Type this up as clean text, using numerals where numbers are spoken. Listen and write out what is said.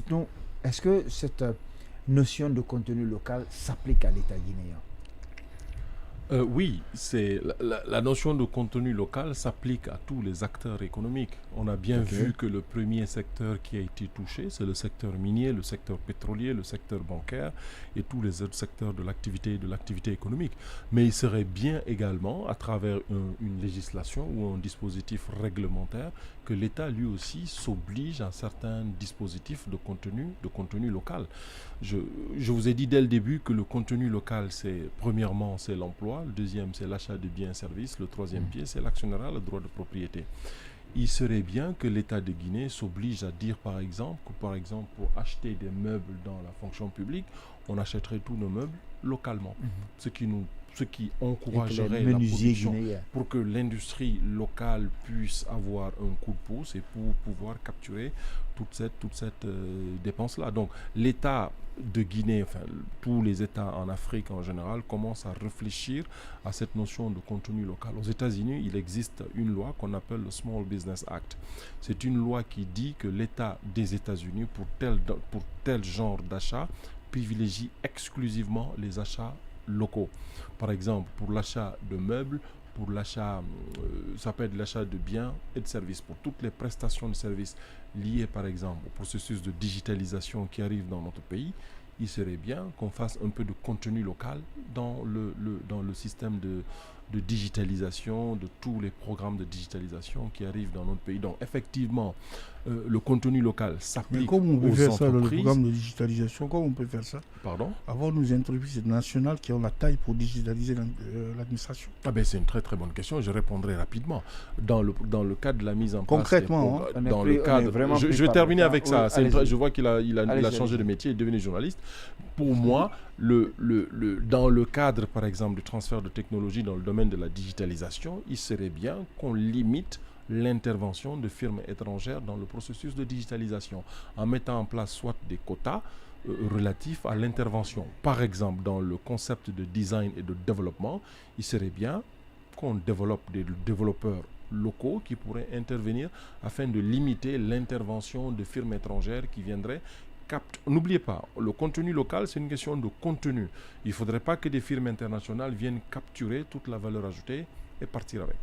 dites-nous, est-ce que cette notion de contenu local s'applique à l'État guinéen? Oui, la notion de contenu local s'applique à tous les acteurs économiques. On a bien vu que le premier secteur qui a été touché, c'est le secteur minier, le secteur pétrolier, le secteur bancaire et tous les autres secteurs de l'activité économique. Mais il serait bien également, à travers une législation ou un dispositif réglementaire, que l'État lui aussi s'oblige à certains dispositifs de contenu local. Je vous ai dit dès le début que le contenu local, premièrement, c'est l'emploi, le deuxième, c'est l'achat de biens et services, le troisième pied, c'est l'actionnariat, le droit de propriété. Il serait bien que l'État de Guinée s'oblige à dire, par exemple, que pour acheter des meubles dans la fonction publique, on achèterait tous nos meubles localement, ce qui encouragerait la production guinéens, pour que l'industrie locale puisse avoir un coup de pouce et pour pouvoir capturer toute cette dépense-là. Donc l'État de Guinée, enfin tous les États en Afrique en général, commencent à réfléchir à cette notion de contenu local. Aux États-Unis, il existe une loi qu'on appelle le Small Business Act. C'est une loi qui dit que l'État des États-Unis, pour tel genre d'achat, privilégie exclusivement les achats locaux. Par exemple, pour l'achat de meubles, pour l'achat, ça peut être l'achat de biens et de services, pour toutes les prestations de services liées par exemple au processus de digitalisation qui arrive dans notre pays, il serait bien qu'on fasse un peu de contenu local dans le système de digitalisation, de tous les programmes de digitalisation qui arrivent dans notre pays. Donc effectivement, le contenu local s'applique aux entreprises. Mais comment on peut faire ça dans le programme de digitalisation? Comment on peut faire ça? Pardon? Avoir nos entreprises nationales qui ont la taille pour digitaliser l'administration. C'est une très très bonne question, je répondrai rapidement. Dans le cadre de la mise en place... Concrètement, dans le cadre... Je vais terminer avec ça. Je vois qu'il a changé de métier, il est devenu journaliste. Pour moi, dans le cadre, par exemple, du transfert de technologie dans le domaine de la digitalisation, il serait bien qu'on limite l'intervention de firmes étrangères dans le processus de digitalisation en mettant en place soit des quotas relatifs à l'intervention. Par exemple, dans le concept de design et de développement, il serait bien qu'on développe des développeurs locaux qui pourraient intervenir afin de limiter l'intervention de firmes étrangères qui viendraient. N'oubliez pas, le contenu local, c'est une question de contenu. Il ne faudrait pas que des firmes internationales viennent capturer toute la valeur ajoutée et partir avec.